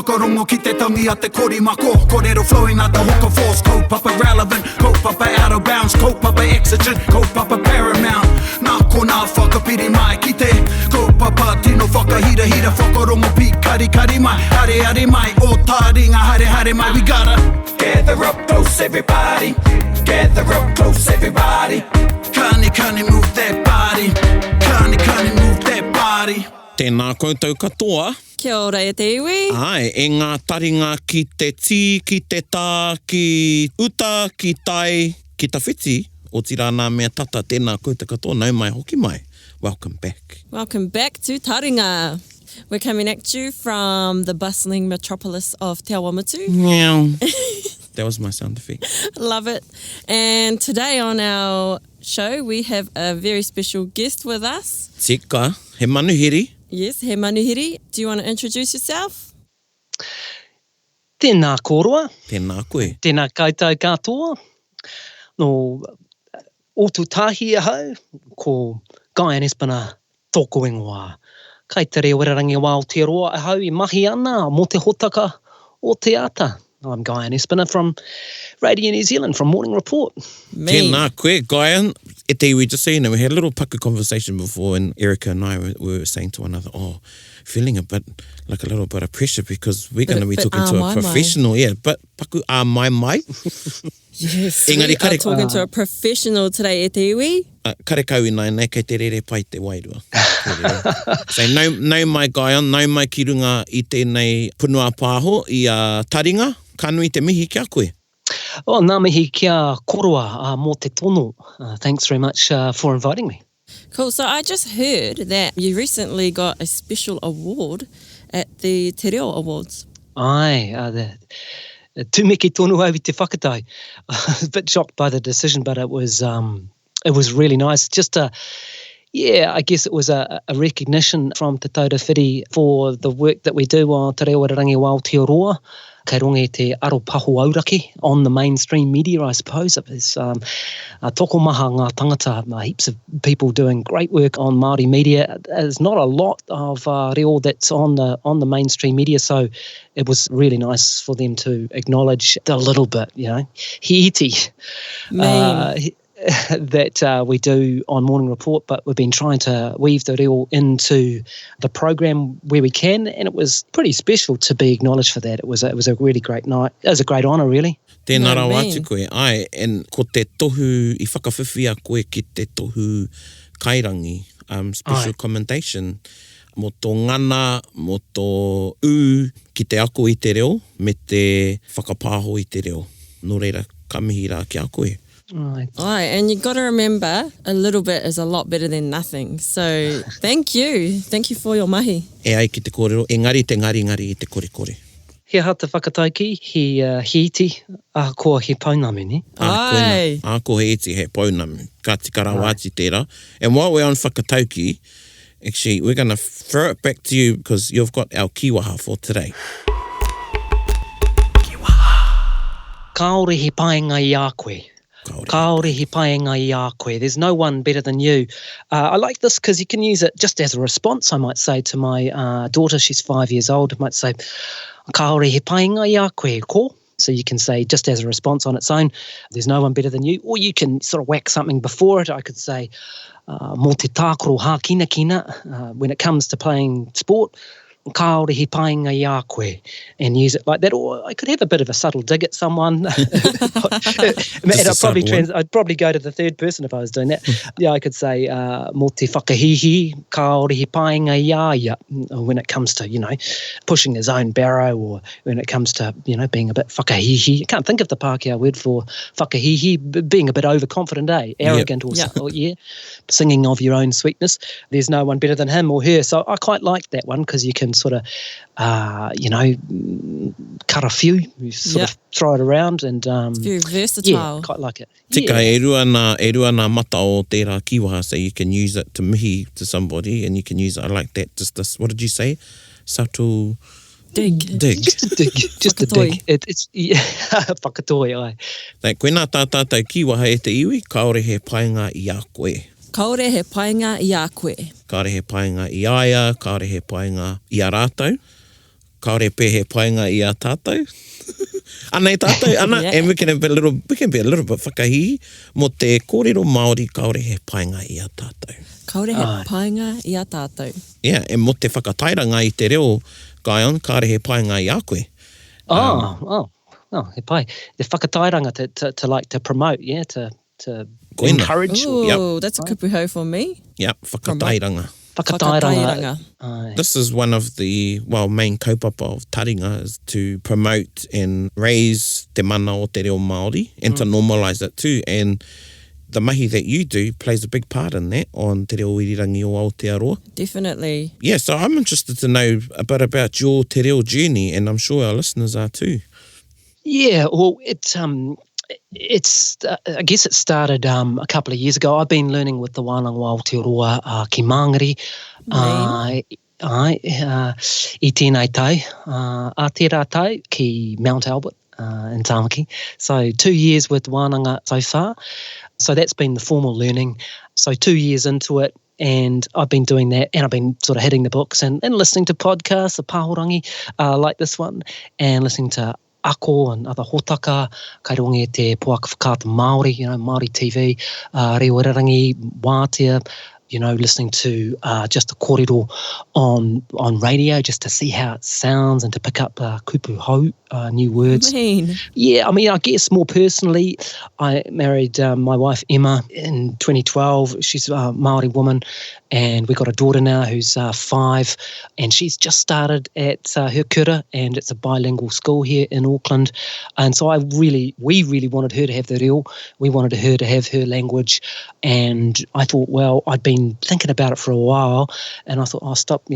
whakarongo ki te tangi a te korimako. Kōrero flowing out the hook of force. Kaupapa relevant, kaupapa out of bounds, kaupapa exigent, kaupapa paramount. Nā ko nā whakapiri mai ki te kaupapa tino whakahira hira whakarongo pi kari kari mai. Hare hare mai, o Taringa hare hare mai. We gotta gather up close everybody. Gather up close everybody. Kani move that body. Kani move that body. Tēnā koutou katoa. Kia ora e te iwi. Ai, e ngā taringa ki te tī, ki te tā, ki uta, ki tai, ki ta whiti, o tirana mea tata tēnā koutou katoa, nau mai hoki mai. Welcome back. Welcome back to Taringa. We're coming at you from the bustling metropolis of Te Awamutu. Meow. That was my sound effect. Love it. And today on our show, we have a very special guest with us. Tika, he manuhiri. Yes, he manuhiri. Do you want to introduce yourself? Tēnā kōrua. Tēnā koe. Tēnā koutou katoa. No, o tu tahi ahau, ko Guy and Espana tōku ingoa. Kai te reo werarangi wā o te roa ahau I mahi ana mō te hotaka o te ata. I'm Guy and Espana from Radio New Zealand, from Morning Report. Tēnā koe, Guyan. E te iwi, just so you know, we had a little paku conversation before and Erica and I were saying to one another, feeling a little bit of pressure because we're going to be talking to a professional. Yeah, but paku a mai. Yes, Engari, we are talking to a professional today, e te iwi. Kare kaui nai kei te rere pai te wairua. So nau mai Guyan, nau mai ki runga I tēnei punua pāho I a Taringa. Ka nui te mihi kia koe? Nā mihi kia koroa mō te tono. Thanks very much for inviting me. Cool. So I just heard that you recently got a special award at the Te Reo Awards. Ai, the tūmeki tonu au I te whakatau. I was a bit shocked by the decision, but it was really nice. Just I guess it was a recognition from Te Taurawhiti for the work that we do on Te Reo Wararangi Wā Aotearoa. Kei rongi te aropaho auraki on the mainstream media, I suppose. It was toko maha ngā tangata, heaps of people doing great work on Māori media. There's not a lot of reo that's on the mainstream media, so it was really nice for them to acknowledge a little bit, hiiti. That we do on Morning Report, but we've been trying to weave the reo into the program where we can, and it was pretty special to be acknowledged for that. It was a really great night. It was a great honour, really. Tēnā rau atu koe. Ai, and ko te tohu I whakawhiwhia koe ki te tohu kairangi, special commendation, mo tō ngana, mo tō u ki te ako I te reo, me te whakapāho I te reo. Nō reira, ka mihi rā ki a koe. Right. And you got to remember, a little bit is a lot better than nothing. So thank you for your mahi. E ai ki te kōrero, engari te ngari I te kore. He aha te whakataiki, he hiiti, koa he paunamu, ne? Ai. Ko he iti he paunamu. Ka tika rawāti tērā. And while we're on whakatauki, actually, we're going to throw it back to you because you've got our kiwaha for today. Kaore he paenga I a koe. Kaore he paenga I a koe. There's no one better than you. I like this because you can use it just as a response, I might say, to my daughter. She's 5 years old. I might say, Kaore he paenga I a koe, ko? So you can say just as a response on its own, there's no one better than you. Or you can sort of whack something before it. I could say, mō te tākoro hā kina, when it comes to playing sport. Kaore he paenga I a koe, and use it like that. Or I could have a bit of a subtle dig at someone. I'd probably go to the third person if I was doing that. Yeah, I could say, mō te whakahihi, kaore he paenga I a ia, when it comes to, pushing his own barrow, or when it comes to, being a bit whakahihi. I can't think of the Pākehā word for whakahihi, being a bit overconfident, arrogant, or singing of your own sweetness. There's no one better than him or her. So I quite like that one because you can sort of, cut a few, you sort of throw it around, and it's very versatile. Yeah, quite like it. Tika, e rua nā mata o tērā kiwaha, so you can use it to mihi to somebody, and you can use it, I like that, just this, what did you say? Subtle... Dig. Just a dig. It's whakatoi, ai. Like, koe nā tātātou kiwaha e te iwi, kaore he paenga I a koe. Kaore he paenga I a koe. Kaore he paenga I aia, kaore he paenga I a rātou. kaore pehe painga i a tātou. Ana i tātou, ana, Yeah. and we can be a little bit whakahi mo te kōrero Māori kaore he painga i a tātou. Kaore he painga i a tātou. Yeah, e mo te whakatairanga i te reo, Guyon, kaore he painga i a koe. He pai. The whakatairanga to promote, to Koina. encourage. Ooh, that's a kupu hau for me. Yeah, whakatairanga. Whakatairanga. This is one of the, main kaupapa of Taringa is to promote and raise te mana o te reo Māori and to normalise it too. And the mahi that you do plays a big part in that on te reo irirangi o Aotearoa. Definitely. Yeah, so I'm interested to know a bit about your te reo journey, and I'm sure our listeners are too. Yeah, well, I guess it started a couple of years ago. I've been learning with the wānanga o Aotearoa ki Māngere. I tēnei tau, a tērā tau ki Mount Albert in Tāmaki. So 2 years with wānanga so far. So that's been the formal learning. So 2 years into it, and I've been doing that, and I've been sort of hitting the books and listening to podcasts, the pāhorangi like this one, and listening to ako and other hōtaka, kairongi te poaka whakata Māori, Māori TV, reo irarangi, wātea, listening to just the kōrero on radio just to see how it sounds and to pick up kupu hau, new words. Yeah, I guess more personally, I married my wife Emma in 2012. She's a Māori woman, and we got a daughter now who's 5, and she's just started at her kura, and it's a bilingual school here in Auckland. And so we really wanted her to have the reo. We wanted her to have her language, and I thought, well, I'd been thinking about it for a while, and I thought I'll stop,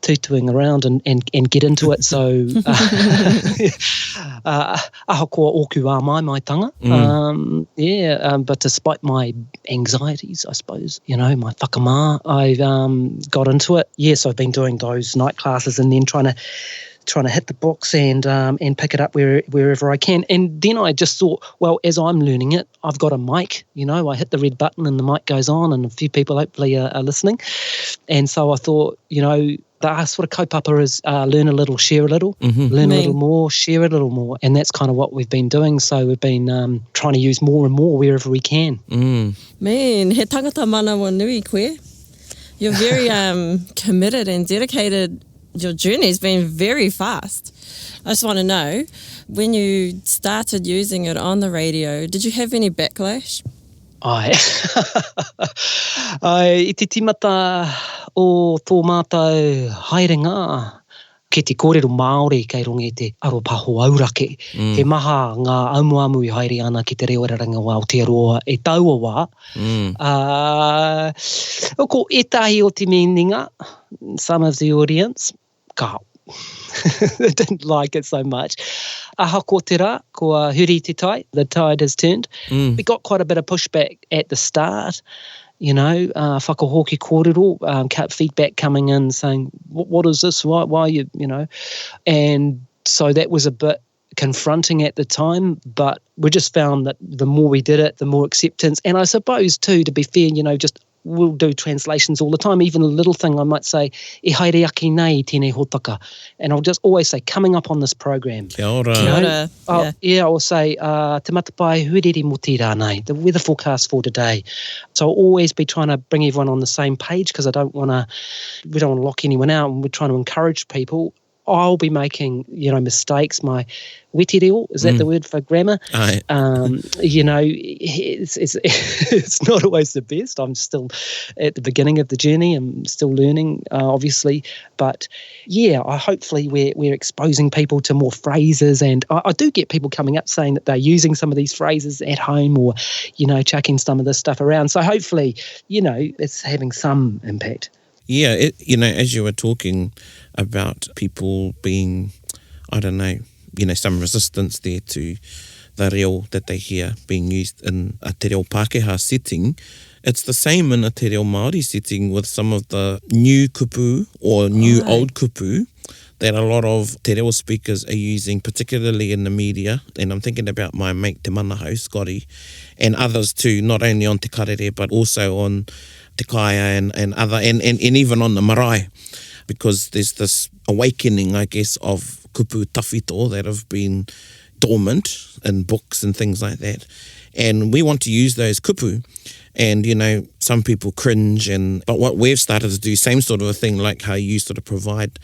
tutuing around and get into it. So ahakoa oku a mai tanga. But despite my anxieties, I suppose, my whakamā, I've got into it. Yes, I've been doing those night classes and then trying to hit the books and pick it up wherever I can. And then I just thought, well, as I'm learning it, I've got a mic, I hit the red button and the mic goes on and a few people hopefully are listening. And so I thought, the sort of kaupapa is learn a little, share a little, learn a little more, share a little more. And that's kind of what we've been doing. So we've been trying to use more and more wherever we can. Man, he tangata mana wa nui koe. You're very committed and dedicated. Your journey has been very fast. I just want to know, when you started using it on the radio, did you have any backlash? I te timata o tō mātou haerenga ke te kōrero Māori kei rongi te aropaho aurake. He maha ngā aumuamu I haere ana ki te reo raranga o Aotearoa e taua wā. Ko etahi o te meninga, some of the audience, they didn't like it so much. Aha ko te rā, ko huri te tai, the tide has turned. We got quite a bit of pushback at the start, whakahoki kōrero, feedback coming in saying, what is this, why are you, and so that was a bit confronting at the time, but we just found that the more we did it, the more acceptance, and I suppose too, to be fair, just we'll do translations all the time. Even a little thing I might say, e haere aki nei tēnei hōtaka. And I'll just always say, coming up on this program. Kia ora. Kia ora. Yeah, I'll say, te matapai hurere mo tērā nei, the weather forecast for today. So I'll always be trying to bring everyone on the same page because we don't want to lock anyone out, and we're trying to encourage people. I'll be making, mistakes. My weti reo, is that the word for grammar? Aye. It's not always the best. I'm still at the beginning of the journey. I'm still learning, obviously. But yeah, hopefully we're exposing people to more phrases. And I do get people coming up saying that they're using some of these phrases at home or, chucking some of this stuff around. So hopefully, it's having some impact. Yeah, as you were talking about people being, some resistance there to the reo that they hear being used in a te reo Pākehā setting, it's the same in a te reo Māori setting with some of the new kupu or new old kupu that a lot of te reo speakers are using, particularly in the media. And I'm thinking about my mate Te Manahau, Scotty, and others too, not only on Te Karere, but also on Te Kaya and other, and even on the marae. because there's this awakening, I guess, of kupu tawhito that have been dormant in books and things like that. And we want to use those kupu. And, you know, some people cringe. But what we've started to do, same sort of a thing, like how you sort of provide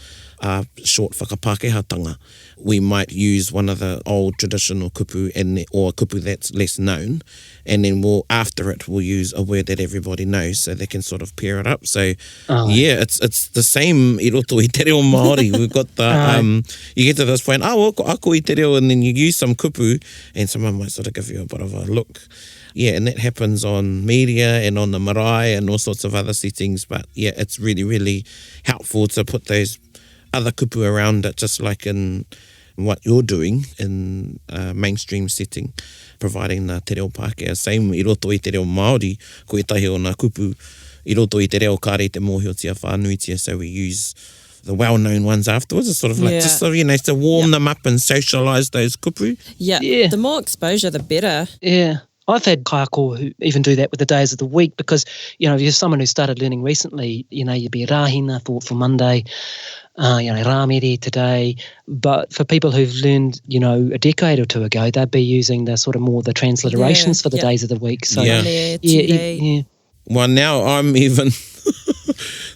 short whakapakehatanga. We might use one of the old traditional kupu or a kupu that's less known. And then after it, we'll use a word that everybody knows so they can sort of pair it up. So, it's the same i roto i te reo Māori. We've got the, you get to this point, ako i te reo, and then you use some kupu and someone might sort of give you a bit of a look. Yeah, and that happens on media and on the marae and all sorts of other settings. But yeah, it's really, really helpful to put those other kupu around it, just like in what you're doing in a mainstream setting, providing the te reo Pākehā. Same i roto i te reo Māori, ko e tahi o ngā kupu, i roto i te reo kāre te mōhiotia whānuitia, so we use the well-known ones afterwards. It's sort of like just sort of, you know, to warm them up and socialise those kupu. Yeah, the more exposure, the better. Yeah. I've had kaiako who even do that with the days of the week because, you know, if you're someone who started learning recently, you know, you'd be Rahina, Thoughtful Monday, you know, Rāmere today. But for people who've learned, you know, a decade or two ago, they'd be using the sort of more the transliterations for the days of the week. So, Well, now I'm even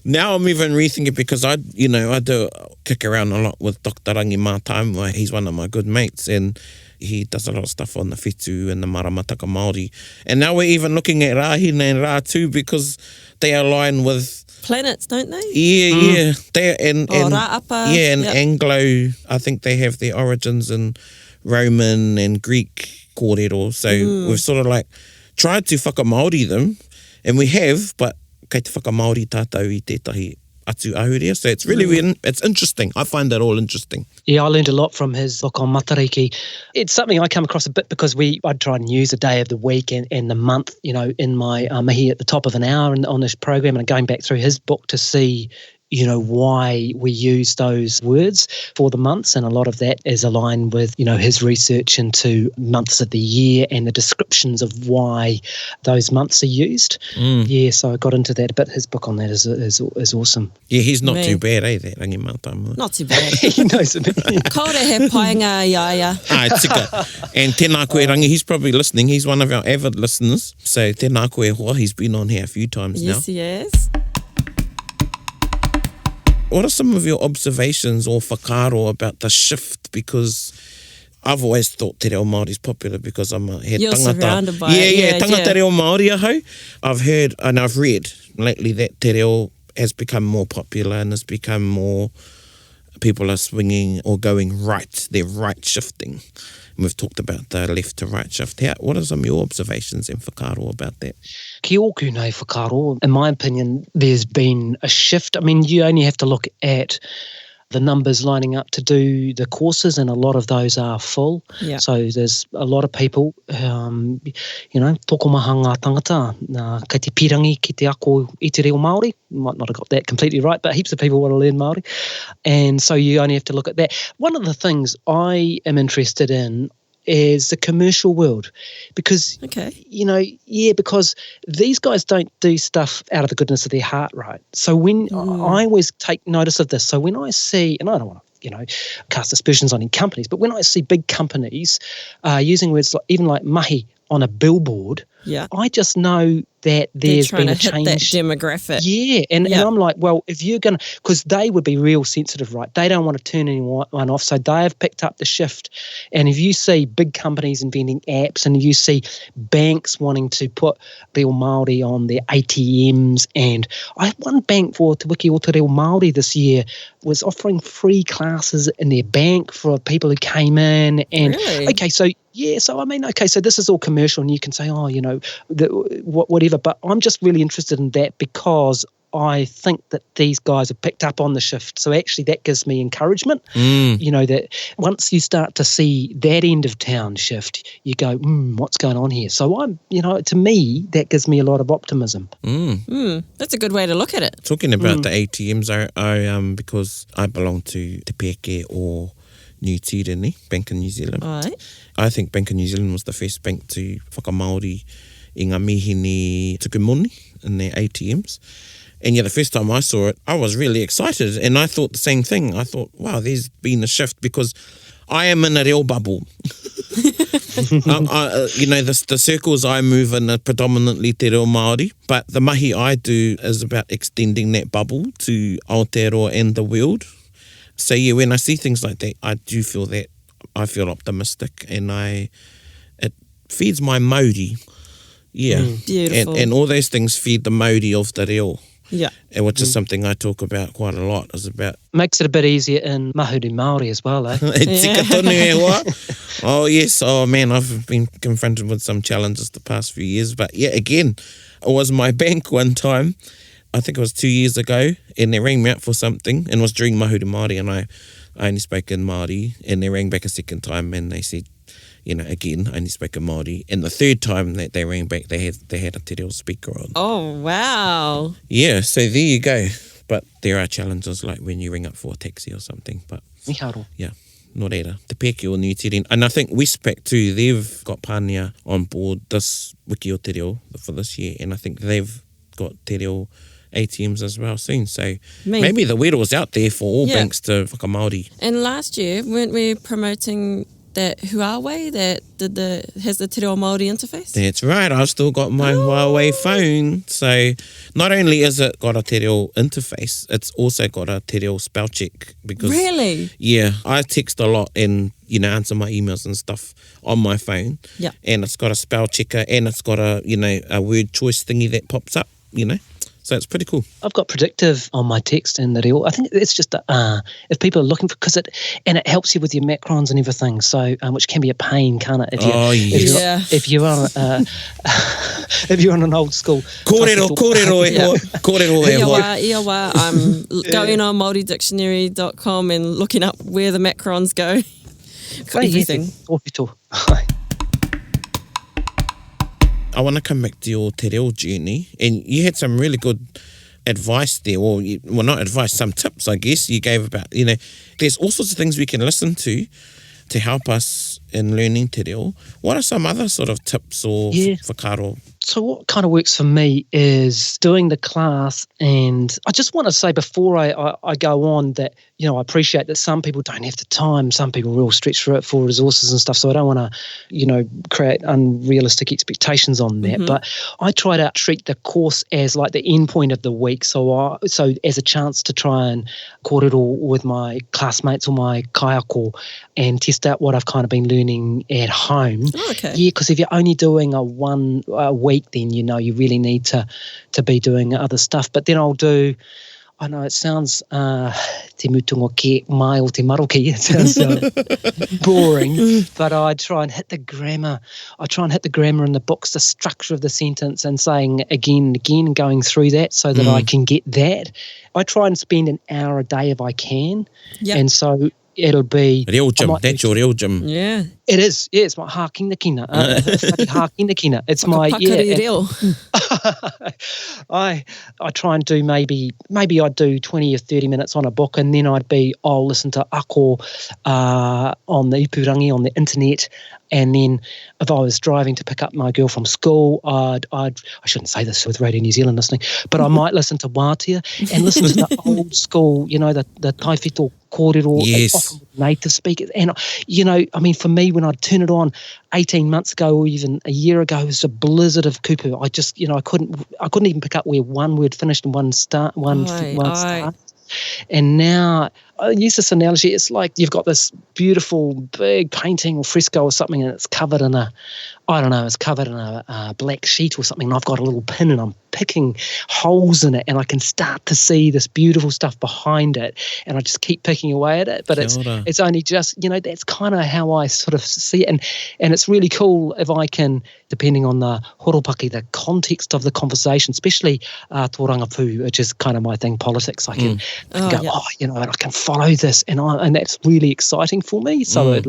rethinking because I do kick around a lot with Dr. Rangi Mātaimua. He's one of my good mates and he does a lot of stuff on the whetū and the maramataka Māori. And now we're even looking at Rahina and Rātū because they align with planets, don't they? Yeah. They and Rāapa. Yeah, and Anglo, I think they have their origins in Roman and Greek kōrero. So we've sort of like tried to whakamaori them, and we have, but kei te whakamaori tātou i tētahi atu ahurea. So it's really, it's interesting. I find that all interesting. Yeah, I learned a lot from his book on Matariki. It's something I come across a bit because I'd try and use a day of the week and the month, you know, in my mihi at the top of an hour on this program, and going back through his book to see, you know, why we use those words for the months. And a lot of that is aligned with, you know, his research into months of the year and the descriptions of why those months are used. Yeah, so I got into that a bit. His book on that is awesome. Yeah, he's not too bad, that Rangi Mātaimua. Not too bad. He knows it. Kaore he painga iaia. Tika. And tēnā koe Rangi, he's probably listening. He's one of our avid listeners. So tēnā koe hoa, he's been on here a few times now. Yes, he is. What are some of your observations or whakaaro about the shift? Because I've always thought te reo Māori is popular because I'm a You're tangata. surrounded by tangata reo Māori ahau. I've heard and I've read lately that te reo has become more popular and has become more, people are swinging or going right. They're right shifting. And we've talked about the left to right shift. What are some of your observations and whakaaro about that? Ki oku nei whakaaro. In my opinion, there's been a shift. I mean, you only have to look at the numbers lining up to do the courses, and a lot of those are full. Yeah. So there's a lot of people, you know, toko maha ngā tangata, kei te pirangi ki te ako i te reo Māori. Might not have got that completely right, but heaps of people want to learn Māori. And so you only have to look at that. One of the things I am interested in is the commercial world because, you know, because these guys don't do stuff out of the goodness of their heart, right? So when I always take notice of this, so when I see, and I don't want to, you know, cast aspersions on any companies, but when I see big companies using words like, even like mahi on a billboard, I just know that there's been a change. That demographic. Yeah, and I'm like, well, if you're going to, because they would be real sensitive, right? They don't want to turn anyone off, so they have picked up the shift. And if you see big companies inventing apps and you see banks wanting to put Reo Māori on their ATMs, and I had one bank for Te Wiki o Te Reo Māori this year was offering free classes in their bank for people who came in. And really? So I mean, so this is all commercial, and you can say, oh, you know, whatever. But I'm just really interested in that because I think that these guys have picked up on the shift. So actually that gives me encouragement, you know, that once you start to see that end of town shift, you go, what's going on here? So I'm, you know, to me, that gives me a lot of optimism. That's a good way to look at it. Talking about the ATMs, I because I belong to Te Peke or New Tireni, Bank of New Zealand. Right. I think Bank of New Zealand was the first bank to whakamaori i ngā mihini tukumoni in their ATMs. And yeah, the first time I saw it, I was really excited. And I thought the same thing. I thought, wow, there's been a shift because I am in a reo bubble. The circles I move in are predominantly te reo Māori, but the mahi I do is about extending that bubble to Aotearoa and the world. So yeah, when I see things like that, I do feel that I feel optimistic, and it feeds my mauri. Yeah, Beautiful. And all those things feed the mauri of the reo. Yeah. And which is something I talk about quite a lot, is about... Makes it a bit easier in Mahuru Māori as well, eh? Tika tonu e hoa. Oh, yes. Oh, man, I've been confronted with some challenges the past few years. But yeah, again, it was my bank one time. I think it was 2 years ago, and they rang me up for something, and it was during Mahuru Māori, and I only spoke in Māori, and they rang back a second time, and they said, again, I only spoke in Māori. And the third time that they rang back, they had a te reo speaker on. Oh, wow. Yeah, so there you go. But there are challenges like when you ring up for a taxi or something. But Miharo. yeah, nō reira. Te pēke o New Zealand. And I think Westpac too, they've got pānea on board this wiki o te reo for this year. And I think they've got te reo ATMs as well soon. So maybe the word was out there for all banks to whakamaori. And last year, weren't we promoting that Huawei that has the te reo Māori interface? That's right. I've still got my Huawei phone. So not only is it got a te reo interface, it's also got a te reo spell check. Because, really? Yeah. I text a lot and, answer my emails and stuff on my phone. Yeah. And it's got a spell checker, and it's got a word choice thingy that pops up, So it's pretty cool. I've got predictive on my text in the reo. I think it's just if people are looking for, because it helps you with your macrons and everything. So which can be a pain, can't it? If you're on if you're on an old school. Kōrero e hoa. Kōrero e hoa. Ia wā. I'm going on MāoriDictionary.com and looking up where the macrons go for everything. I want to come back to your te reo journey, and you had some really good advice there, not advice, some tips, I guess, you gave about, there's all sorts of things we can listen to help us in learning te reo. What are some other sort of tips or whakaaro? So what kind of works for me is doing the class, and I just want to say before I go on that, I appreciate that some people don't have the time, some people are real stretched for resources and stuff, so I don't want to, create unrealistic expectations on that, but I try to treat the course as like the end point of the week, so as a chance to try and kōrero with my classmates or my kaiako and test out what I've kind of been learning at home. Oh, okay. Yeah, because if you're only doing a week, then you really need to be doing other stuff. But then I'll do, I know it sounds te mutungo ke mai o te maroki, it sounds boring, but I try and hit the grammar. I try and hit the grammar in the books, the structure of the sentence, and saying again and again and going through that so that I can get that. I try and spend an hour a day if I can. Yep. And so it'll be... Reo gym, that's your reo gym. Yeah. It is, yeah, it's my hākina kina. Hākina kina. It's my... reo. I try and do maybe I'd do 20 or 30 minutes on a book, and then I'll listen to ako on the ipurangi on the internet, and then if I was driving to pick up my girl from school, I shouldn't say this with Radio New Zealand listening, but I might listen to wātea and listen to the old school, the taiwhito kōrero, often with native speakers. And, for me, when I'd turn it on 18 months ago or even a year ago, it was a blizzard of kupu. I just, I couldn't even pick up where one word finished and one start. And now, I use this analogy, it's like you've got this beautiful big painting or fresco or something, and it's covered in a black sheet or something, and I've got a little pin and I'm picking holes in it, and I can start to see this beautiful stuff behind it, and I just keep picking away at it, but it's only just, that's kind of how I sort of see it, and it's really cool if I can, depending on the horopaki, the context of the conversation, especially tōranga pū, which is kind of my thing, politics, I can go, and I can follow this, and that's really exciting for me, so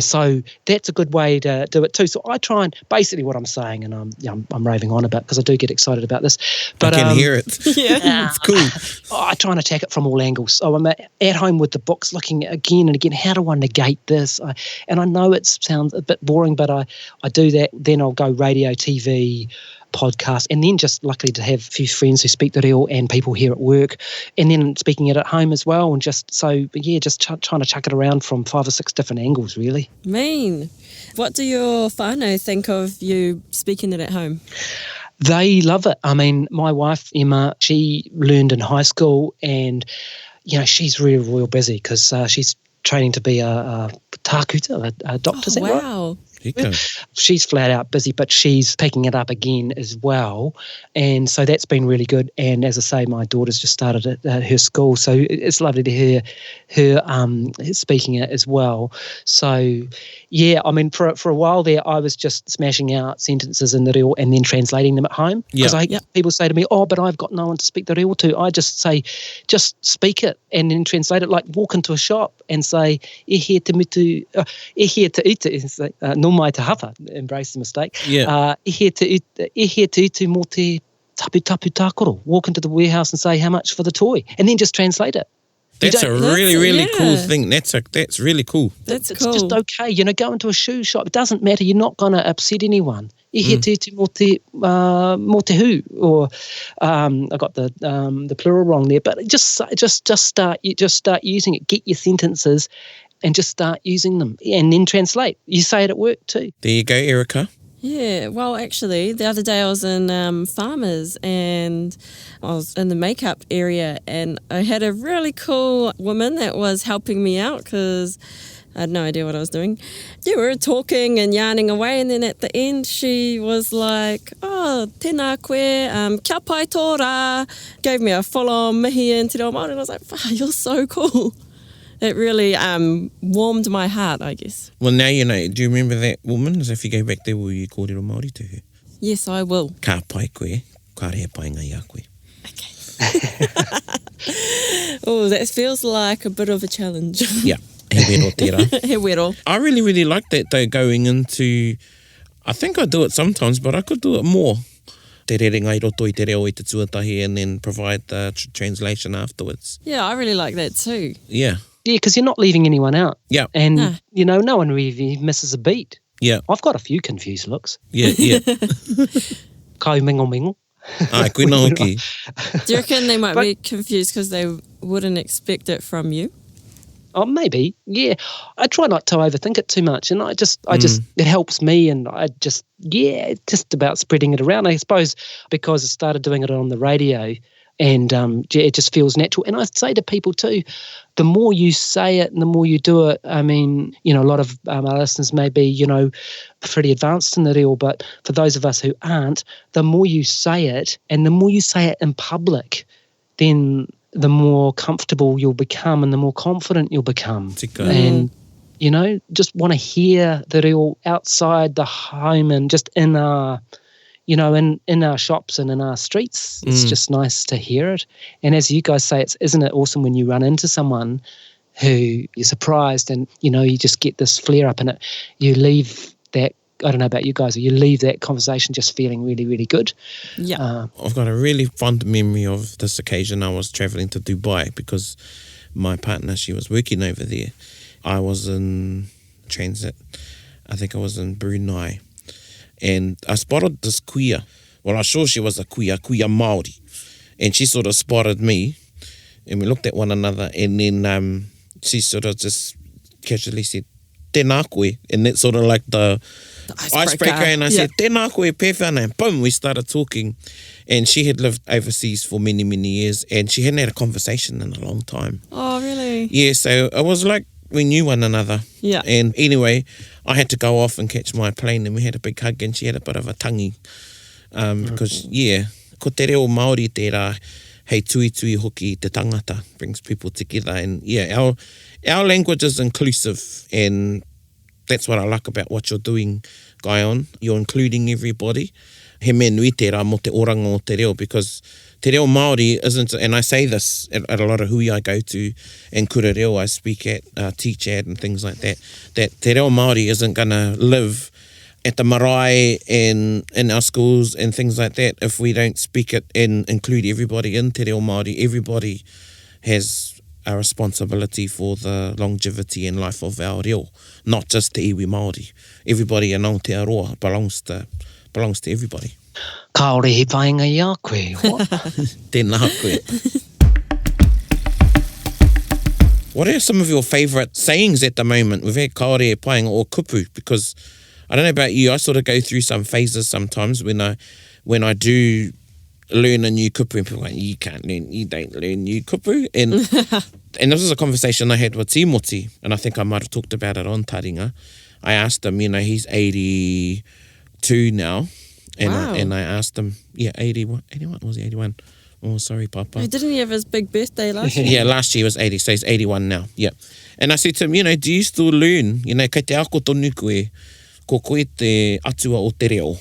so that's a good way to do it too. So I try and, basically what I'm saying, and I'm raving on about, because I do get excited about this. But I can hear it. Yeah, it's cool. I try and attack it from all angles. So I'm at home with the books, looking again and again, how do I negate this? And I know it sounds a bit boring, but I do that. Then I'll go radio, TV, podcast, and then just luckily to have a few friends who speak the reo and people here at work, and then speaking it at home as well, and just trying to chuck it around from 5 or 6 different angles, really. Mean. What do your whānau think of you speaking it at home? They love it. I mean, my wife, Emma, she learned in high school, and, she's real busy because she's training to be a tākuta, a doctor, is that right? Wow. She's flat out busy, but she's picking it up again as well. And so that's been really good. And as I say, my daughter's just started at her school. So it's lovely to hear her speaking it as well. So, yeah, I mean, for a while there, I was just smashing out sentences in the reo and then translating them at home. Because people say to me, but I've got no one to speak the reo to. I just say, just speak it and then translate it, like walk into a shop and say, e he te mutu, e he te utu, no mai te hapa, embrace the mistake. Yeah. E he te utu mō te tapu tākoro. Walk into the warehouse and say how much for the toy, and then just translate it. That's a really cool thing. That's really cool. It's cool. It's just okay. Go into a shoe shop. It doesn't matter. You're not going to upset anyone. E he te utu mō te hu, or I got the plural wrong there. But just start using it. Get your sentences and just start using them, and then translate. You say it at work too. There you go, Erica. Yeah, well, actually, the other day I was in Farmers, and I was in the makeup area, and I had a really cool woman that was helping me out because I had no idea what I was doing. Yeah, we were talking and yarning away, and then at the end she was like, tēnā koe, kia pai tō rā, gave me a full-on mihi in te reo Māori, and I was like, you're so cool. It really warmed my heart, I guess. Well, now you know. Do you remember that woman? As if you go back there, will you kōrero Māori to her? Yes, I will. Ka pai koe, ka rea pai ngai a koe. Okay. Oh, that feels like a bit of a challenge. Yeah. He wero tērā. He wero. I really like that, though, going into... I think I do it sometimes, but I could do it more. Te rerenga i roto I te reo I te tuatahi, and then provide the translation afterwards. Yeah, I really like that too. Yeah. Yeah, because you're not leaving anyone out. Yeah. And, no one really misses a beat. Yeah. I've got a few confused looks. Yeah. Kau mingo. Ai, koe nā hoki. Do you reckon they might be confused because they wouldn't expect it from you? Oh, maybe. Yeah. I try not to overthink it too much, and I just it helps me, and it's just about spreading it around. I suppose because I started doing it on the radio, and it just feels natural. And I say to people too, the more you say it and the more you do it, I mean, a lot of our listeners may be, pretty advanced in the reo, but for those of us who aren't, the more you say it and the more you say it in public, then the more comfortable you'll become and the more confident you'll become. And, just want to hear the reo outside the home and just in our... in our shops and in our streets. It's just nice to hear it. And as you guys say, isn't it awesome when you run into someone who you're surprised and, you just get this flare up and you leave that, I don't know about you guys, you leave that conversation just feeling really, really good. Yeah. I've got a really fond memory of this occasion. I was travelling to Dubai because my partner, she was working over there. I was in transit. I think I was in Brunei. And I spotted this kuia. Well, I saw she was a kuia Māori. And she sort of spotted me. And we looked at one another. And then she sort of just casually said, tēnā koe. And that's sort of like the icebreaker. And I said, tēnā koe pewhana. And boom, we started talking. And she had lived overseas for many, many years. And she hadn't had a conversation in a long time. Oh, really? Yeah, so it was like we knew one another. Yeah. And anyway, I had to go off and catch my plane, and we had a big hug, and she had a bit of a tangi. Because, ko te reo Māori tērā, hei tui hoki te tangata, brings people together. And our language is inclusive, and that's what I like about what you're doing, Guyon. You're including everybody. He me nui tērā mo te oranga o te reo, because te reo Māori isn't, and I say this at a lot of hui I go to, and kura reo I speak at, teach at and things like that, that te reo Māori isn't going to live at the marae and in our schools and things like that if we don't speak it and include everybody in te reo Māori. Everybody has a responsibility for the longevity and life of our reo, not just te iwi Māori. Everybody in Aotearoa belongs to everybody. Kaore he painga i a koe. What? Tēnā koe. What are some of your favourite sayings at the moment? We've had kaore e painga or kupu, because I don't know about you, I sort of go through some phases sometimes when I do learn a new kupu and people are like, you don't learn new kupu. And and this was a conversation I had with Timoti, and I think I might have talked about it on Taringa. I asked him, he's 82 now. And I asked him, 81 was he 81? Oh, sorry, Papa. Didn't he have his big birthday last year? Yeah, last year was 80, so he's 81 now. Yeah. And I said to him, do you still learn? Kei te ako tonu koe, ko koe te atua o te reo.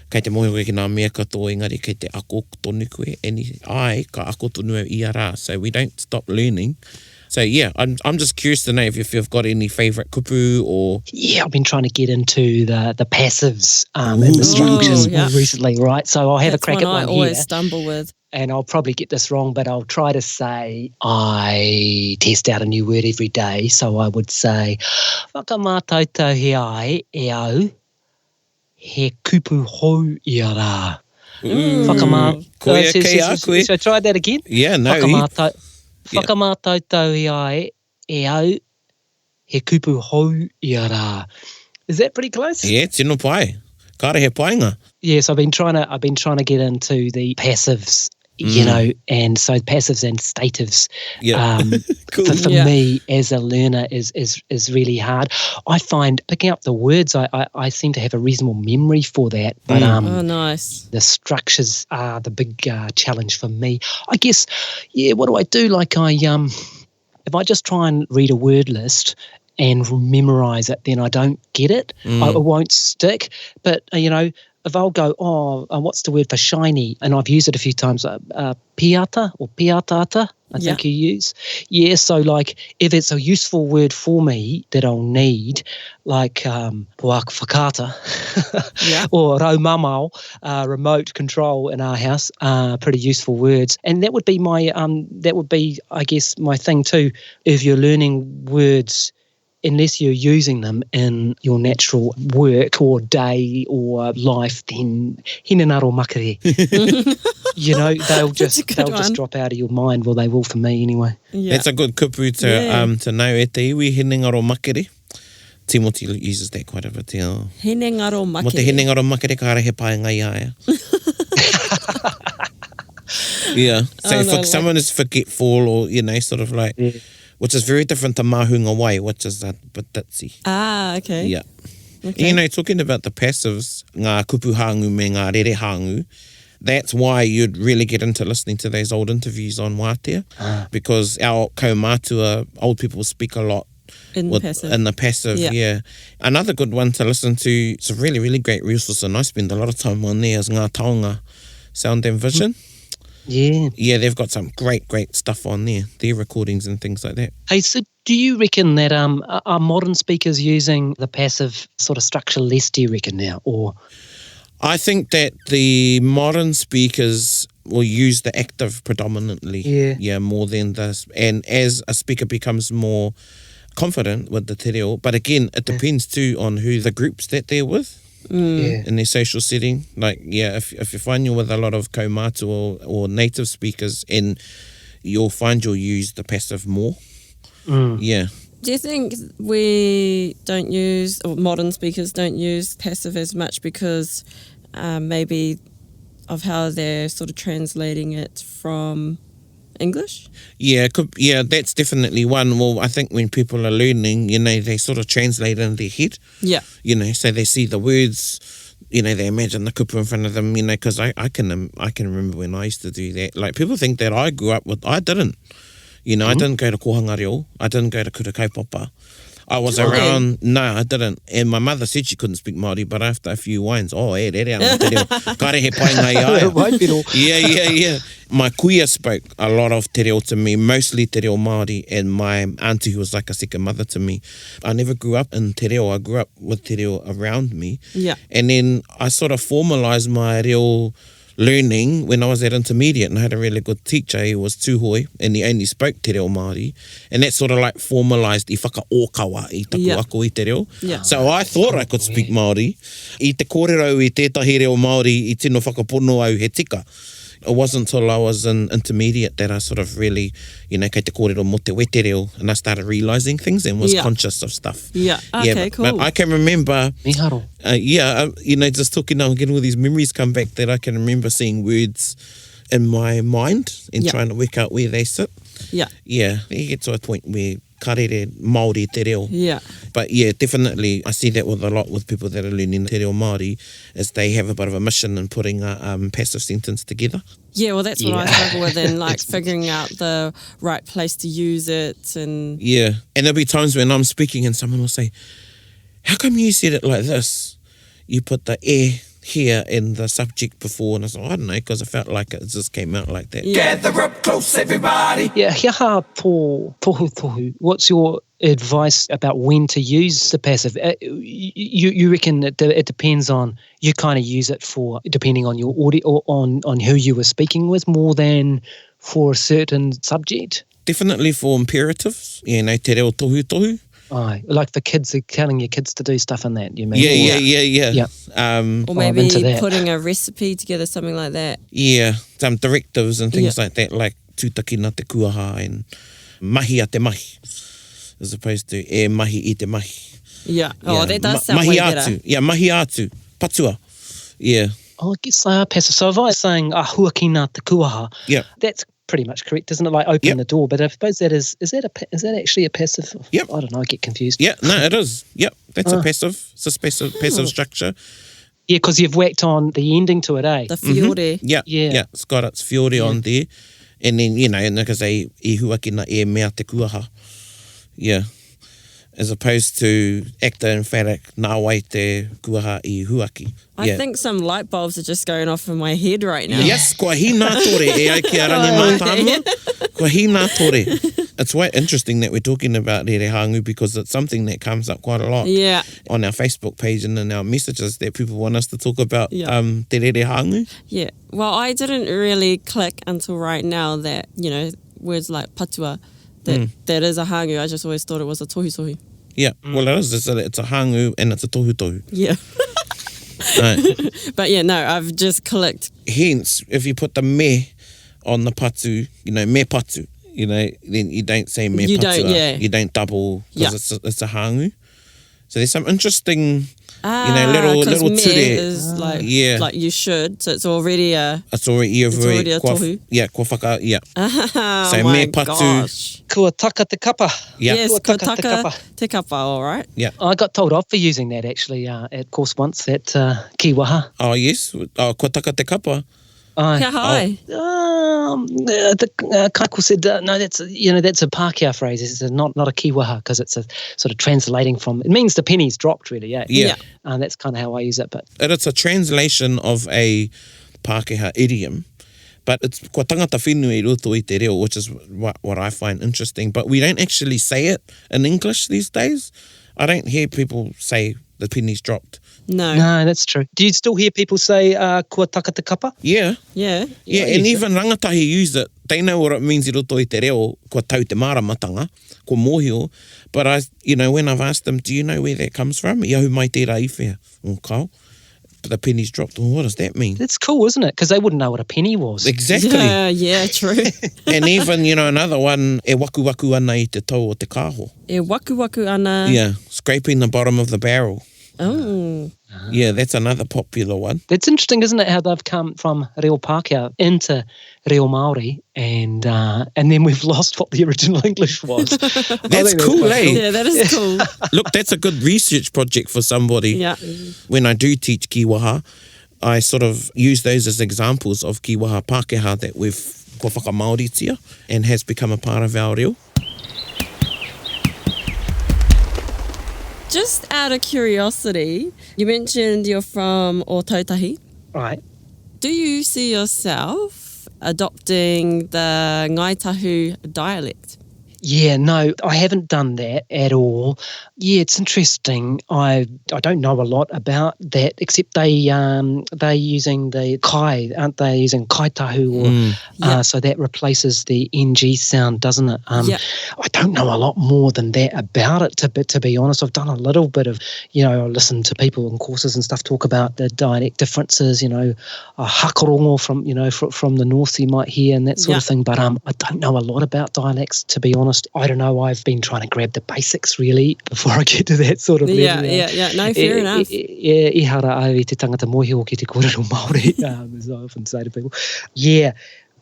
Kei te mohi koe ki nā mea katoa engari, kei te ako tonu koe, and ka ako tonu au ia rā. So we don't stop learning. So yeah, I'm just curious to know if you've got any favourite kupu or... Yeah, I've been trying to get into the passives and the structures more recently, right? So I'll have a crack at one here. That's one I always stumble with. And I'll probably get this wrong, but I'll try to say I test out a new word every day. So I would say, whakamātautau he ai e au, he kupu hou i a rā. So try that again. Yeah, no. Whakamātautau he ai e au, he kupu hou i a rā. Is that pretty close? Yeah, tino pai. Kāre he painga. Yes, I've been trying to get into the passives, and so passives and statives. Yeah. Cool. For me as a learner is really hard. I find picking up the words, I seem to have a reasonable memory for that, but nice. The structures are the big challenge for me. I guess, what do I do? Like if I just try and read a word list and memorize it, then I don't get it. I won't stick. But, if I'll go, what's the word for shiny? And I've used it a few times, piata or piatata, I think you use. Yeah, so like if it's a useful word for me that I'll need, like puak whakata or raumamau, remote control in our house, pretty useful words. And that would be I guess, my thing too. If you're learning words, unless you're using them in your natural work or day or life, then hinenaro makere. They'll just drop out of your mind. Well, they will for me anyway. Yeah. That's a good kupu to know e te iwi, hinengaro makere. Timoti uses that quite a bit. Hinengaro makere. Mo te hinengaro makere kāre he paenga i aia. Yeah. So if someone is forgetful or, sort of like... Yeah. Which is very different to mahunga wai, which is that patatsi. Ah, okay. Yeah. Okay. Talking about the passives, ngā kupu hāngu me ngā rere hāngu, that's why you'd really get into listening to those old interviews on Wātea, because our kaumātua, old people speak a lot in the passive. Yeah. Another good one to listen to, it's a really, really great resource, and I spend a lot of time on there, is ngā taonga Sound and Vision. Yeah. Yeah, they've got some great stuff on there, their recordings and things like that. Hey, so do you reckon that are modern speakers using the passive sort of structure less, do you reckon now? Or I think that the modern speakers will use the active predominantly. Yeah, more than this. And as a speaker becomes more confident with the te reo, but again, it depends too on who the groups that they're with. In their social setting. Like, if you find you're with a lot of kaumātua or native speakers, and you'll find you'll use the passive more. Yeah. Do you think we don't use, or modern speakers don't use passive as much because maybe of how they're sort of translating it from English? Yeah, that's definitely one. Well, I think when people are learning, they sort of translate in their head. Yeah. So they see the words, they imagine the kupu in front of them, because I can remember when I used to do that. Like, people think that I grew up with, I didn't. I didn't go to kohanga reo. I didn't go to kura kaupapa. I was around, no, I didn't. And my mother said she couldn't speak Māori, but after a few wines, rere ana te reo. Kare he painga i aia. Yeah. My kuia spoke a lot of te reo to me, mostly te reo Māori, and my auntie, who was like a second mother to me. I never grew up in te reo. I grew up with te reo around me. Yeah. And then I sort of formalised my reo learning when I was at intermediate, and I had a really good teacher. He was tūhoi, and he only spoke te reo Māori, and that sort of like formalised I whakaōkawa I taku ako I te reo. Yeah. So I thought I could speak Māori. I te kōrero I tētahi reo Māori I tino whakapono au he tika. It wasn't until I was in intermediate that I sort of really, kei te kōrero mo te wete reo, and I started realising things and was conscious of stuff. Yeah, okay, cool. But I can remember... Miharo. Just talking now and getting all these memories come back that I can remember seeing words in my mind and trying to work out where they sit. Yeah. Yeah, you get to a point where karere Māori te reo. Yeah. But yeah, definitely I see that with a lot with people that are learning te reo Māori, is they have a bit of a mission in putting a passive sentence together. Yeah, well, that's what I struggle with, and like figuring out the right place to use it. And yeah, and there'll be times when I'm speaking and someone will say, how come you said it like this? You put the here in the subject before, and I said, I don't know, because I felt like it just came out like that. Yeah. Gather up close, everybody. Yeah, hiaha tō tohu. What's your advice about when to use the passive? You reckon it depends on, you kind of use it for, depending on your audio, or on who you were speaking with, more than for a certain subject? Definitely for imperatives, te reo tohu. Aye, like for kids, telling your kids to do stuff in that, you mean? Yeah. or maybe putting a recipe together, something like that. Yeah, some directives and things like that, like tūtaki nā te kuaha and mahi a te mahi, as opposed to mahi I te mahi. Yeah, that does sound way better. Yeah, mahi atu, patua. Yeah. Oh, I guess they are passive. So if I was saying, huaki nā te kuaha, that's pretty much correct, isn't it? Like open the door, but I suppose that is that actually a passive? Yep. I don't know, I get confused. Yeah, no, it is. Yep, that's a passive. It's a passive structure. Yeah, because you've whacked on the ending to it, eh? The fiore. Yeah, it's got its fiore on there. And then, and like I say, I huaki na mea te kuaha. Yeah. As opposed to actor emphatic, nā wai te kuaha I huaki. I think some light bulbs are just going off in my head right now. Yes, kua hi nā tore, ai ki a rangi mātāma. Kua hi nā tore. It's quite interesting that we're talking about rere hāngu, because it's something that comes up quite a lot on our Facebook page and in our messages that people want us to talk about te rere hāngu. Yeah, well, I didn't really click until right now that, words like patua, that is a hāngu. I just always thought it was a tohu. Yeah, well, it is. It's a hāngu and it's a tohu. Yeah. Right. But yeah, no, I've just clicked. Hence, if you put the me on the patu, me patu, then you don't say me patua. You don't double, because it's a hāngu. So there's some interesting, little me ture. Is like you should, so it's already a tohu. Yeah, kua whaka, so my me patu. Gosh. Kua taka te kapa. Yeah. Yes, kua taka te kapa, all right. Yeah. I got told off for using that actually at course once at Kiwaha. Oh, yes. Kua taka te kapa. Kia hai. The kaiko said, no, that's a Pākehā phrase. It's not a Kiwaha, because it's a sort of translating from, it means the penny's dropped really, Yeah. That's kind of how I use it. But it's a translation of a Pākehā idiom, but it's kua tangata whenua I roto I te reo, which is what I find interesting. But we don't actually say it in English these days. I don't hear people say the penny's dropped. No, that's true. Do you still hear people say kua taka te kapa? Yeah. Yeah, and even rangatahi use it. They know what it means I roto I te reo, kua tau te māramatanga, kua mōhio. But when I've asked them, do you know where that comes from? Iahu mai tērā iwhea. Kau. But the penny's dropped. Well, what does that mean? That's cool, isn't it? Because they wouldn't know what a penny was. Exactly. Yeah, true. And even, another one, e waku waku ana I te tau o te kāho. E waku waku ana. Yeah, scraping the bottom of the barrel. Oh. Yeah, that's another popular one. That's interesting, isn't it, how they've come from reo Pākehā into reo Māori, and then we've lost what the original English was. That's cool, eh? Yeah, that is cool. Look, that's a good research project for somebody. Yeah. When I do teach kiwaha, I sort of use those as examples of kiwaha Pākehā that we've kua whakamaoritia and has become a part of our reo. Just out of curiosity, you mentioned you're from Ōtautahi. Right. Do you see yourself adopting the Ngaitahu dialect? Yeah, no, I haven't done that at all. Yeah, it's interesting. I don't know a lot about that, except they're using the kai, aren't they? Using kaitahu, or so that replaces the NG sound, doesn't it? I don't know a lot more than that about it. To be honest, I've done a little bit of, I listen to people in courses and stuff talk about the dialect differences. A hakarongo from the north you might hear and that sort of thing. But I don't know a lot about dialects, to be honest. I don't know. I've been trying to grab the basics really before I get to that sort of level. Yeah. No, fair enough. E hara au I te tangata mohiho ki te kōrero Māori, as I often say to people. Yeah,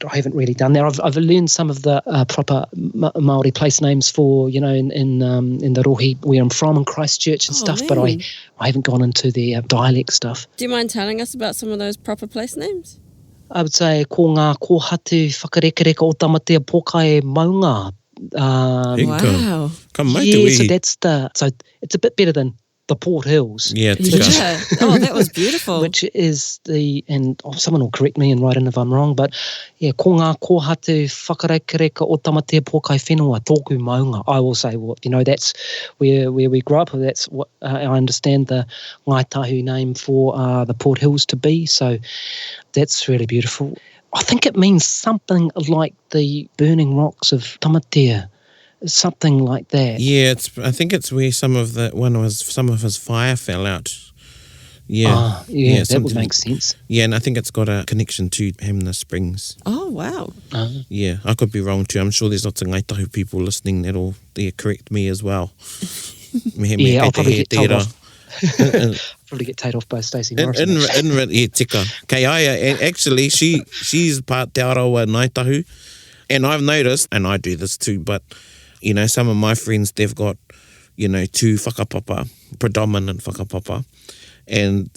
I haven't really done that. I've learned some of the proper Māori place names for, in the rohi where I'm from, in Christchurch and stuff, but I haven't gone into the dialect stuff. Do you mind telling us about some of those proper place names? I would say ko ngā kōhatu whakarekereka o tamatea pokai maunga. Wow. So so it's a bit better than the Port Hills. Yeah. Oh, that was beautiful. Which is and someone will correct me and write in if I'm wrong, but ko ngā kōhatu whakarekereka o tamatea pokai whenua tōku maunga. I will say, that's where we grew up. That's what I understand the Ngaitahu name for the Port Hills to be. So that's really beautiful. I think it means something like the burning rocks of Tamatea, something like that. Yeah, I think it's where some of his fire fell out. Yeah, that would make sense. Yeah, and I think it's got a connection to Hamner Springs. Oh, wow. Yeah, I could be wrong too. I'm sure there's lots of Ngaitahu people listening that'll correct me as well. I'll probably get told off. Probably get taken off by Stacey Morrison. Tika. Kei Aya, and actually she's part Te Arawa Ngaitahu, and I've noticed, and I do this too, but some of my friends, they've got two whakapapa, predominant whakapapa, and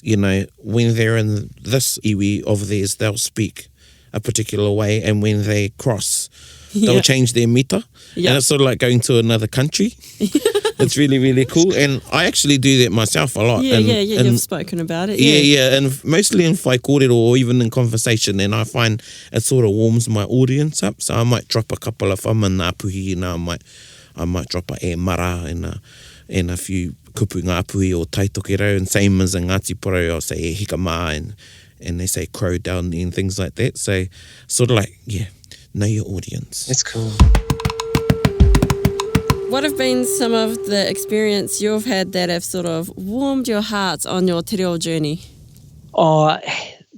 when they're in this iwi of theirs, they'll speak a particular way, and when they cross, they'll change their mita, and it's sort of like going to another country. It's really, really cool. And I actually do that myself a lot. And you've spoken about it. Yeah, and mostly in whai kōrero or even in conversation. And I find it sort of warms my audience up. So I might drop a couple of whamana apuhi, I might drop a mara and a few kupu ngā apuhi or taitokero. And same as in Ngāti Porou, I'll say e hikama and they say crow down there and things like that. So sort of like, know your audience. That's cool. What have been some of the experience you've had that have sort of warmed your hearts on your te reo journey? Oh,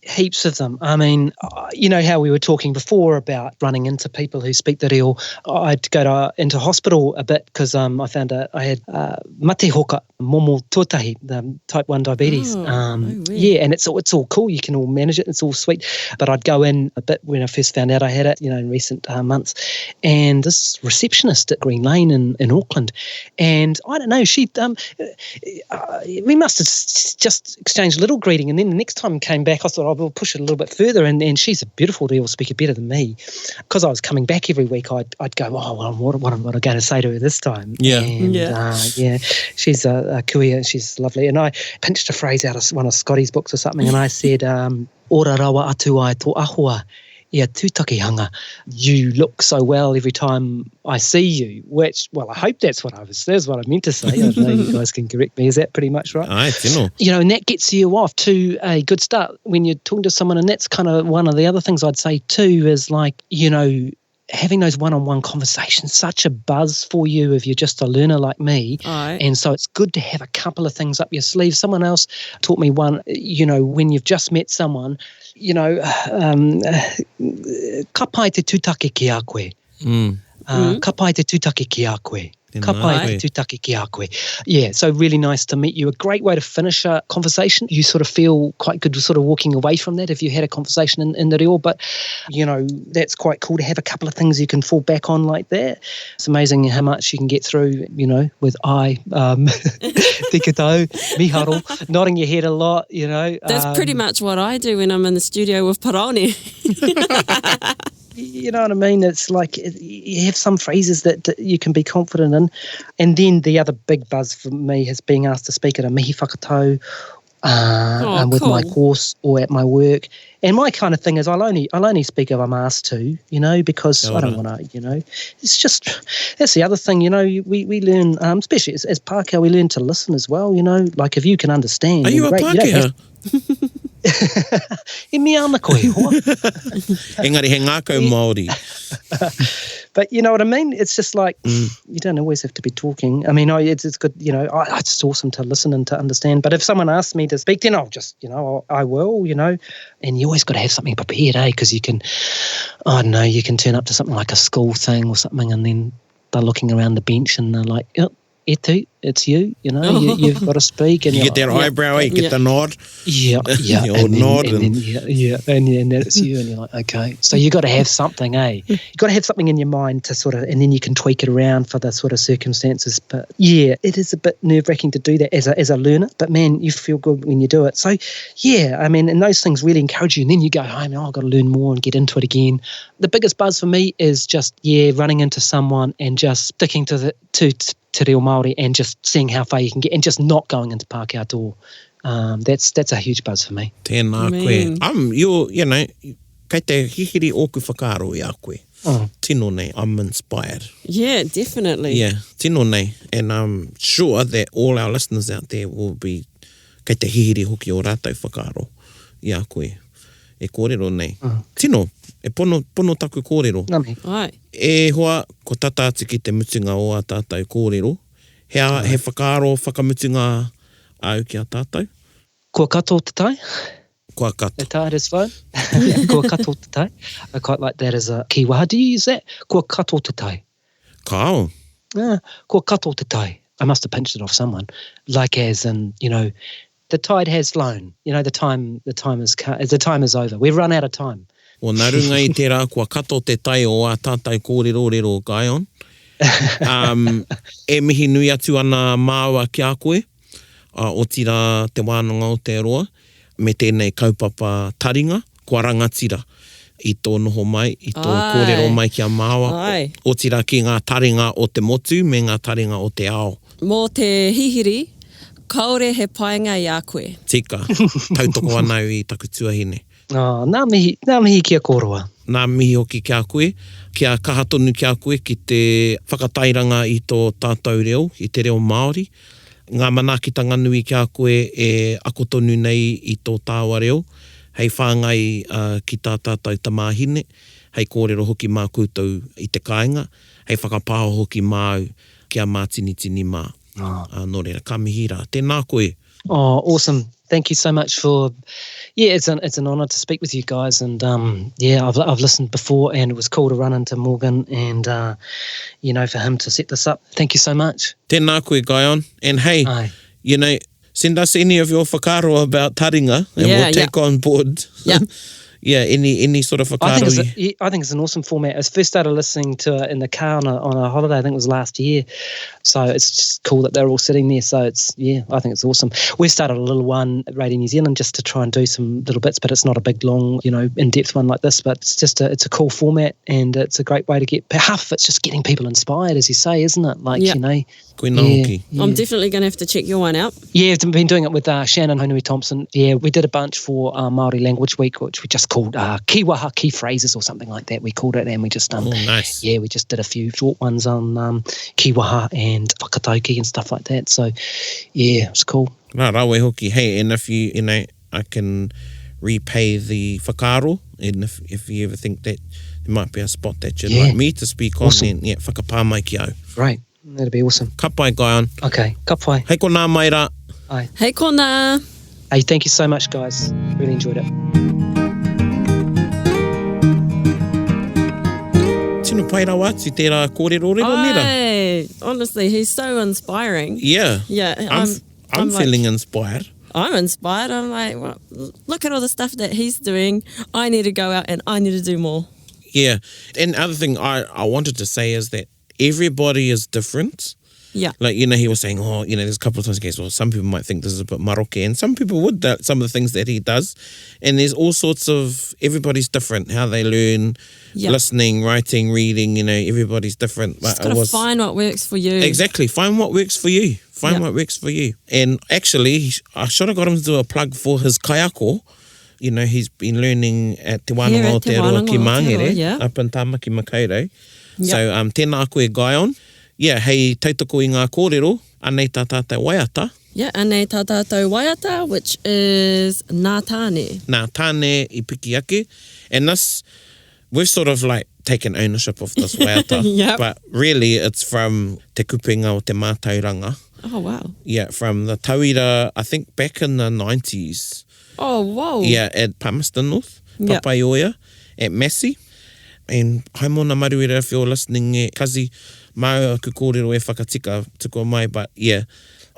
heaps of them. I mean, how we were talking before about running into people who speak the reo. I'd go into hospital a bit because I found I had mate hoka, momo tuatahi, the type 1 diabetes. And it's all cool. You can all manage it. It's all sweet. But I'd go in a bit when I first found out I had it, in recent months. And this receptionist at Green Lane in Auckland, and I don't know, she we must have just exchanged a little greeting, and then the next time I came back, I thought, we'll push it a little bit further, and she's a beautiful reo speaker, better than me. Because I was coming back every week, I'd go, what am I going to say to her this time? She's a kuia, she's lovely. And I pinched a phrase out of one of Scotty's books or something, and I said, ora rawa atu ai tō ahua, ia tūtakihanga. You look so well every time I see you, which, I hope that's what I meant to say. I don't know, you guys can correct me. Is that pretty much right? Aye, tino. And that gets you off to a good start when you're talking to someone, and that's kind of one of the other things I'd say too is like, having those one-on-one conversations, such a buzz for you if you're just a learner like me. Aye. And so it's good to have a couple of things up your sleeve. Someone else taught me one, when you've just met someone, ka pai te tūtake ki a koe. Ka pai te tūtake ki a koe. Ka pai te tūtake ki a koe. Yeah, so really nice to meet you. A great way to finish a conversation. You sort of feel quite good sort of walking away from that if you had a conversation in the reo, but, that's quite cool to have a couple of things you can fall back on like that. It's amazing how much you can get through, with tikatau, miharo, nodding your head a lot, That's pretty much what I do when I'm in the studio with Paroni. You know what I mean? It's like you have some phrases that you can be confident in. And then the other big buzz for me is being asked to speak at a mihi whakatau with my cool. course or at my work. And my kind of thing is I'll only speak if I'm asked to, because I don't want to, it's just, that's the other thing, we learn, especially as Pākehā, we learn to listen as well, like if you can understand. Are you a Pākehā? E mea ana koe, hoa. Engari he ngākau Māori. But you know what I mean? It's just like, you don't always have to be talking. I mean, it's good, it's awesome to listen and to understand. But if someone asks me to speak, then I'll just, I will, and you always got to have something prepared, because you can, I don't know, you can turn up to something like a school thing or something, and then they're looking around the bench and they're like, Etu, it's you, you've got to speak. And you get their eyebrow, you get the nod. Yeah. Or nod. And then it's you, and you're like, okay. So you got to have something, you got to have something in your mind to sort of, and then you can tweak it around for the sort of circumstances. But yeah, it is a bit nerve-wracking to do that as a learner, but man, you feel good when you do it. So yeah, I mean, and those things really encourage you, and then you go home, I've got to learn more and get into it again. The biggest buzz for me is just, running into someone and just sticking to Te reo Māori and just seeing how far you can get and just not going into Pākehā at all. That's a huge buzz for me. Tēnā koe. Kei te hihiri ōku whakaaro I a koe. Tino nei, I'm inspired. Yeah, definitely. Yeah, tino nei. And I'm sure that all our listeners out there will be kei te hihiri hoki o rātou whakaaro I a koe. E kōrero nei. Tino, e pono taku kōrero. Nami. Ai. E hoa, ko tatāti ki te mutunga o a tātou kōrero. He whakaaro, whakamutunga au ki a tātou? Kua kato te tai. Kua kato. The tide is fine. Kua kato te tai. I quite like that as a kiwaha. Do you use that? Kua kato te tai. Kao. Kua kato te tai. I must have pinched it off someone. Like as in, the tide has flown. The time is over. We've run out of time. O nā runga I tērā, kua kato te tai o a tātou kōrero rero Gaion. E mihi nui atu ana māua ki a koe, o tira te wānanga o te roa, me tēnei kaupapa Taringa, kua rangatira I tō noho mai, I tō kōrero mai ki a māua. Ai. O tira ki ngā taringa o te motu, me ngā taringa o te ao. Mō te hihiri, kaore he paenga I a koe. Tika, tautoko anau I taku tuahine. Nā mihi kia kōroa. Nā mihi hoki kia koe, kia kaha tonu kia koe ki te whakatairanga I tō tātou reo, I te reo Māori. Ngā manaakitanga nui kia koe e ako tonu nei I tō tāua reo. Hei whāngai ki tā tātou tamāhine, hei kōrero hoki mā koutou I te kāinga, hei whakapāho hoki māu kia mā tini mā. Nō reira, ka mihi rā. Tēnā koe. Oh, awesome. Thank you so much for, it's an honour to speak with you guys. And I've listened before and it was cool to run into Morgan and, for him to set this up. Thank you so much. Tēnā koe, Gaion. And hey, send us any of your whakaaro about Taringa and we'll take on board. Yeah. Any sort of whakaaro. I think it's an awesome format. I first started listening to it in the car on a holiday, I think it was last year. So it's just cool that they're all sitting there. So I think it's awesome. We started a little one at Radio New Zealand just to try and do some little bits, but it's not a big, long, in-depth one like this, but it's just it's a cool format and it's a great way to get, half of it's just getting people inspired, as you say, isn't it? Like, Koina hoki. I'm definitely going to have to check your one out. Yeah, I've been doing it with Shannon Honui Thompson. Yeah, we did a bunch for Māori Language Week, which we just called Kiwaha Key Phrases or something like that. We called it, and we just nice. Yeah, we just did a few short ones on Kiwaha and Whakatauki and stuff like that. So yeah, it was cool. Rā rawe hoki. Hey, and if you I can repay the whakaaro, and if you ever think that there might be a spot that you'd like me to speak on, then whakapā mai ki au. Great. That'd be awesome. Ka pai, Gaion. Okay, ka pai. Hei ko nā mai rā. Ai. Hei kona. Hey, thank you so much, guys. Really enjoyed it. Tino pai rā wātu, tērā kōrero rero nera. Ai, honestly, he's so inspiring. Yeah. Yeah. I'm feeling inspired. I'm inspired. I'm like, well, look at all the stuff that he's doing. I need to go out and I need to do more. Yeah. And the other thing I wanted to say is that everybody is different. Yeah. Like, he was saying, there's a couple of times he goes, well, some people might think this is a bit maroke, and some people would, some of the things that he does. And there's all sorts of, everybody's different, how they learn, listening, writing, reading, everybody's different. Just got to find what works for you. Exactly. Find what works for you. What works for you. And actually, I should have got him to do a plug for his kaiako. He's been learning at Te Wānanga Aotearoa ki Mangere, up in Tāmaki Makaurau. So, tēnā koe Guyon. Yeah, hei tautoko I ngā kōrero, anei tā tātou waiata. Yeah, anei tā tātou waiata, which is Nā Tāne. Nā Tāne I piki ake. And this, we've sort of like taken ownership of this waiata. But really, it's from te kupenga o te mātauranga. Oh, wow. Yeah, from the tauira, I think back in the 90s. Oh, wow. Yeah, at Palmerston North, Papaioia, at Massey. And haimona maruira, if you're listening, kazi mau ku kōrero e whakatika tuko mai, but yeah,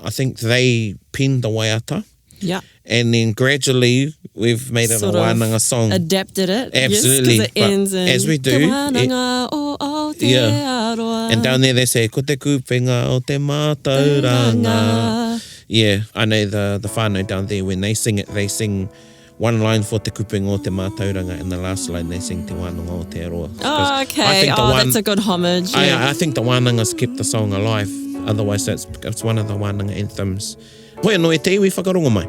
I think they penned the waiata. Yeah. And then gradually we've made it sort a wānanga song. Adapted it. Absolutely. Yes, because it ends in as we do. Te wānanga o Aotearoa. And down there they say, ko te kupenga o te mātauranga. Yeah, I know the whānau down there, when they sing it, they sing one line for te kupenga o te mātauranga, and the last line they sing te wānanga o te aroa. Oh, okay. That's a good homage. Yeah. I think the wānangas kept the song alive. Otherwise, it's one of the wānanga anthems. Hoi anō e te iwi whakarongo mai.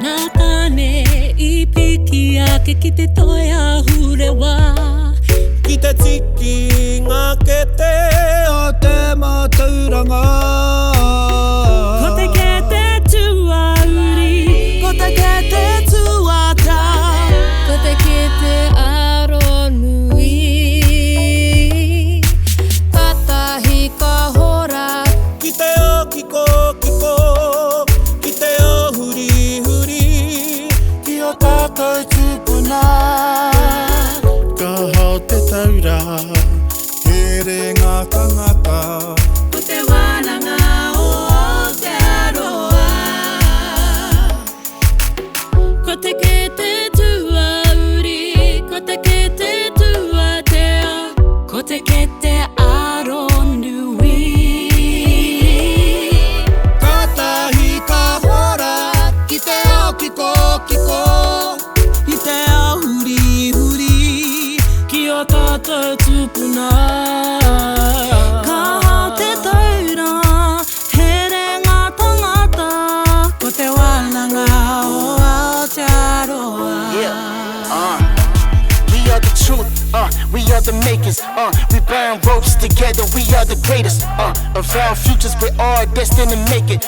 Nā tāne I piki ake ki te toia hurewa. Ki te tiki ngā kete o te mātauranga. Ko te kete tuauri, ko te kete tuata, ko te kete aro nui. Katahi ka hora, Ki te o kiko, ki te o huri, ki o tātou tūpuna. Ka hao te taura, he re ngā tangata. ko te wānanga o Aotearoa. Ko te kete tuauri, ko te kete tuateo, ko te kete aro nui. Katahi ka hora, ki te o kiko, I te ao huri, ki o tātou tūpuna. Ka hao te taura, he re ngā tangata, ko te wānanga o Aotearoa. We are the truth, we are the makers, we burn ropes together, we are the greatest, of our futures, we're all destined to make it,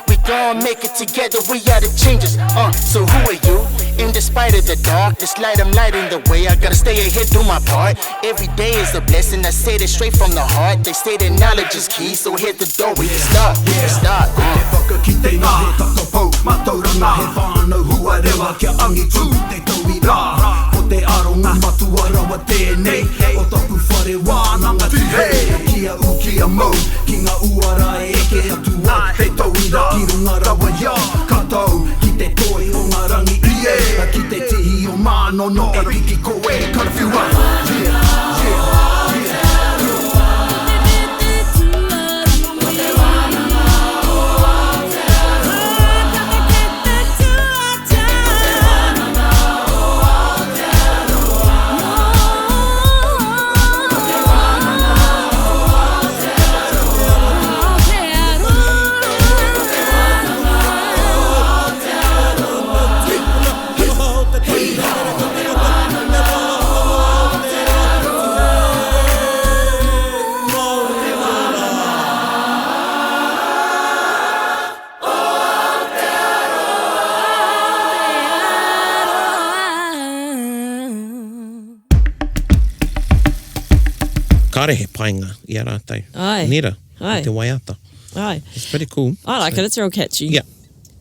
we gon' make it together, we are the changers, so who are you? In despite of the dark, this light I'm lighting the way, I gotta stay ahead, do my part, every day is a blessing, I say that straight from the heart, they say that knowledge is key, so hit the door, we can start, Te whakakite ngā he takapau, mātauranga he whānau huarewa kia angitu te tauira. Ko te aronga matua rawa tēnei, o taku whare wānanga tuhei. Kia u kia mau, ki ngā uara e eke atua te tauira. Ki runga rawa ia, katau, ki te toi o ngā rangi ie. Ki te tihi o mānono, e piki koe, karawhiua. Kāre he painga I a rātou. Ai. Nera, Ai. te waiata. Aye. It's pretty cool. I like it. It's real catchy. Yeah.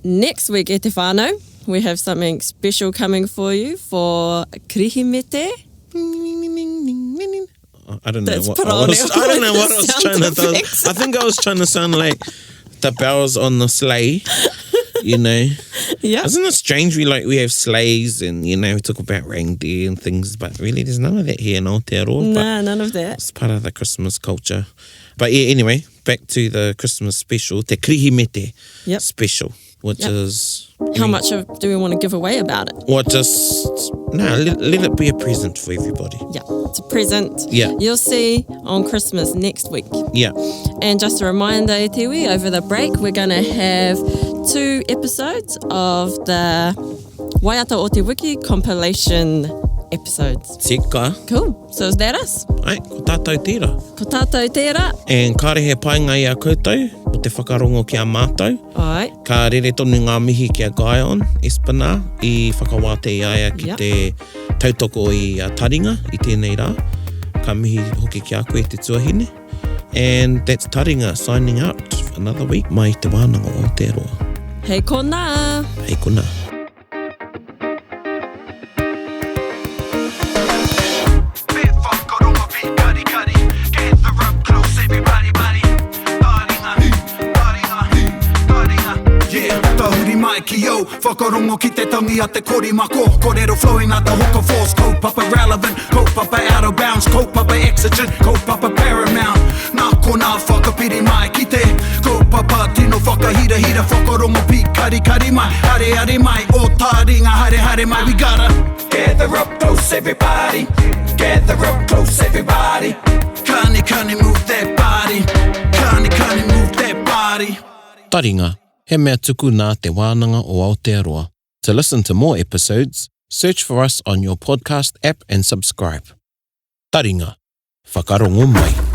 Next week, e te whānau, we have something special coming for you for Krihimete. I don't know That's what I was sound trying to do. effects. I think I was trying to sound like the bells on the sleigh. you know. Yeah. Isn't it strange? We have sleighs and, you know, we talk about reindeer and things, but really there's none of that here in Aotearoa. Nah, none of that. It's part of the Christmas culture. But yeah, anyway, back to the Christmas special, Te Krihimete special, which is... How much do we want to give away about it? Or just... No, let it be a present for everybody. Yeah, it's a present. Yeah. You'll see on Christmas next week. Yeah. And just a reminder, e Tiwi, over the break, we're going to have 2 episodes of the Waiata o Te Wiki compilation episodes. Tika. Cool. So is that us? Ai, ko tātou tira. Ko tātou tērā. And kārehe painga i a koutou, o te whakarongo ki a mātou. Ai. Ka rere tonu ngā mihi ki a Gaion, Espana, i whakawāte i aia ki te tautoko i a Taringa, i tēnei rā. Ka mihi hoki ki a koe te tuahine. And that's Taringa signing out for another week. Mai te wānanga o Aotearoa. Hei kona. Hei kona. Ki o, whakarongo ki te tangi a te korimako. Kōrero flowing out the hooker force. Kaupapa relevant, kaupapa out of bounds, kaupapa exigent, kaupapa paramount. Nā kona whakapiri mai ki te kaupapa tino whakahira hira. Whakarongo pi kari mai, hare mai. O Taringa hare mai. We gotta gather up close everybody. Gather up close everybody. Kani move that body. Kani move that body. Taringa. He mea tuku nā te wānanga o Aotearoa. To listen to more episodes, search for us on your podcast app and subscribe. Taringa, whakarongo mai.